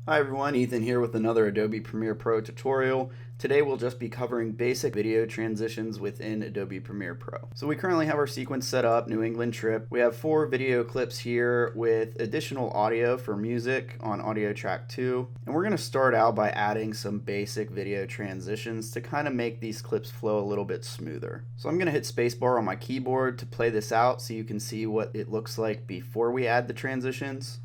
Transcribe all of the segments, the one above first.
Hi everyone, Ethan here with another Adobe Premiere Pro tutorial. Today we'll just be covering basic video transitions within Adobe Premiere Pro. So we currently have our sequence set up, New England trip. We have 4 video clips here with additional audio for music on audio track 2. And we're going to start out by adding some basic video transitions to kind of make these clips flow a little bit smoother. So I'm going to hit spacebar on my keyboard to play this out so you can see what it looks like before we add the transitions.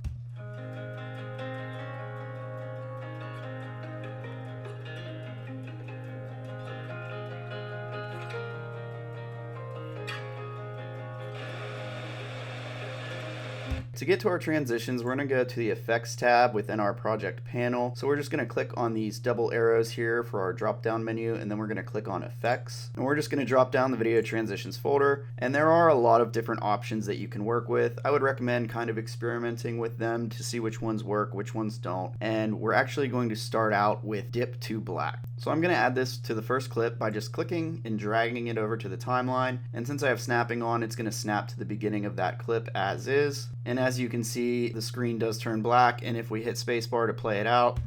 To get to our transitions, we're going to go to the Effects tab within our project panel. So we're just going to click on these double arrows here for our drop down menu, and then we're going to click on Effects. And we're just going to drop down the Video Transitions folder. And there are a lot of different options that you can work with. I would recommend kind of experimenting with them to see which ones work, which ones don't. And we're actually going to start out with Dip to Black. So I'm going to add this to the first clip by just clicking and dragging it over to the timeline. And since I have snapping on, it's going to snap to the beginning of that clip as is. And as you can see, the screen does turn black, and if we hit spacebar to play it out,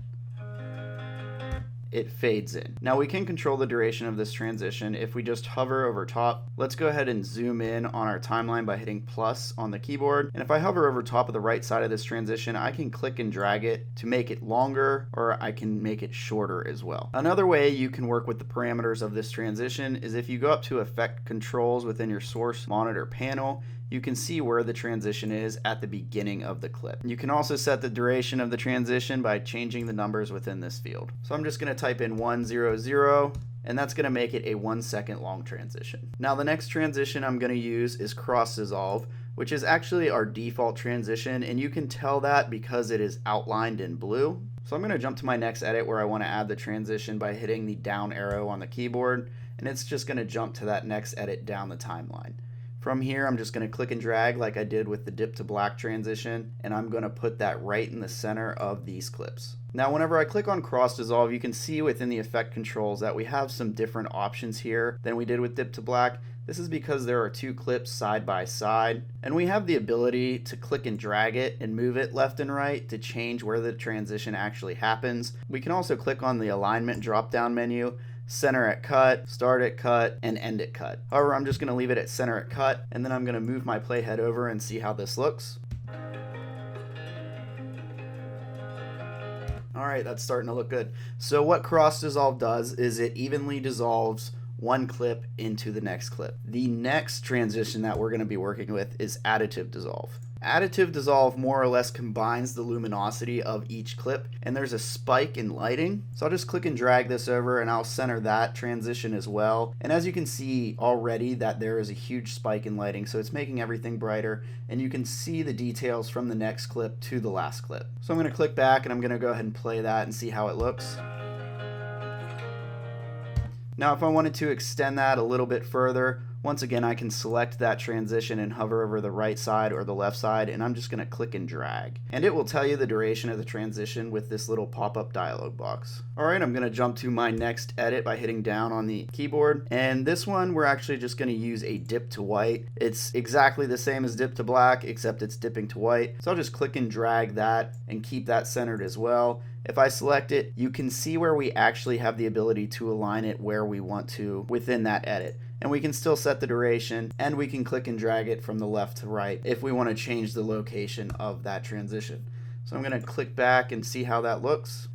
it fades in. Now we can control the duration of this transition if we just hover over top. Let's go ahead and zoom in on our timeline by hitting plus on the keyboard. And if I hover over top of the right side of this transition, I can click and drag it to make it longer, or I can make it shorter as well. Another way you can work with the parameters of this transition is if you go up to Effect Controls within your Source Monitor panel, you can see where the transition is at the beginning of the clip. You can also set the duration of the transition by changing the numbers within this field. So I'm just going to type in 100, and that's going to make it a 1 second long transition. Now the next transition I'm going to use is Cross Dissolve, which is actually our default transition, and you can tell that because it is outlined in blue. So I'm going to jump to my next edit where I want to add the transition by hitting the down arrow on the keyboard, and it's just going to jump to that next edit down the timeline. From here, I'm just going to click and drag like I did with the Dip to Black transition, and I'm going to put that right in the center of these clips. Now, whenever I click on Cross Dissolve, you can see within the effect controls that we have some different options here than we did with Dip to Black. This is because there are 2 clips side by side, and we have the ability to click and drag it and move it left and right to change where the transition actually happens. We can also click on the alignment drop-down menu, center at cut, start at cut, and end at cut. However, I'm just going to leave it at center at cut, and then I'm going to move my playhead over and see how this looks. Alright, that's starting to look good. So what Cross Dissolve does is it evenly dissolves one clip into the next clip. The next transition that we're going to be working with is Additive Dissolve. Additive Dissolve more or less combines the luminosity of each clip, and there's a spike in lighting. So I'll just click and drag this over, and I'll center that transition as well. And as you can see already that there is a huge spike in lighting, so it's making everything brighter, and you can see the details from the next clip to the last clip. So I'm going to click back, and I'm going to go ahead and play that and see how it looks. Now if I wanted to extend that a little bit further, once again I can select that transition and hover over the right side or the left side, and I'm just going to click and drag. And it will tell you the duration of the transition with this little pop-up dialog box. Alright, I'm going to jump to my next edit by hitting down on the keyboard, and this one we're actually just going to use a dip to white. It's exactly the same as Dip to Black, except it's dipping to white. So I'll just click and drag that and keep that centered as well. If I select it, you can see where we actually have the ability to align it where we want to within that edit. And we can still set the duration, and we can click and drag it from the left to right if we want to change the location of that transition. So I'm going to click back and see how that looks.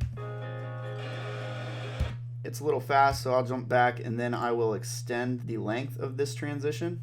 It's a little fast, so I'll jump back, and then I will extend the length of this transition.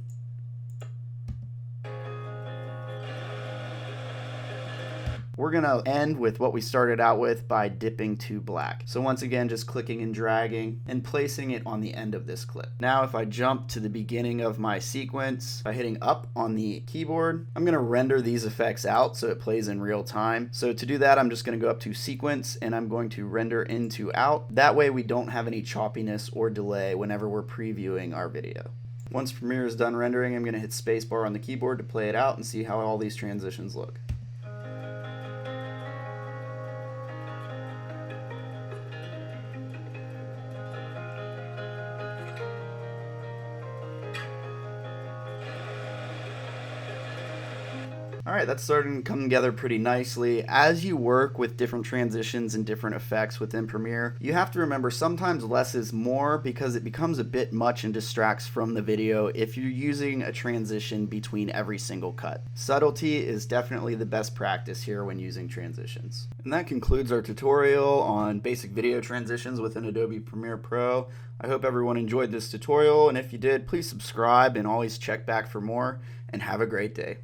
We're going to end with what we started out with by dipping to black. So once again, just clicking and dragging and placing it on the end of this clip. Now if I jump to the beginning of my sequence by hitting up on the keyboard, I'm going to render these effects out so it plays in real time. So to do that, I'm just going to go up to Sequence, and I'm going to render into out. That way we don't have any choppiness or delay whenever we're previewing our video. Once Premiere is done rendering, I'm going to hit spacebar on the keyboard to play it out and see how all these transitions look. Alright, that's starting to come together pretty nicely. As you work with different transitions and different effects within Premiere, you have to remember sometimes less is more because it becomes a bit much and distracts from the video if you're using a transition between every single cut. Subtlety is definitely the best practice here when using transitions. And that concludes our tutorial on basic video transitions within Adobe Premiere Pro. I hope everyone enjoyed this tutorial, and if you did, please subscribe and always check back for more, and have a great day.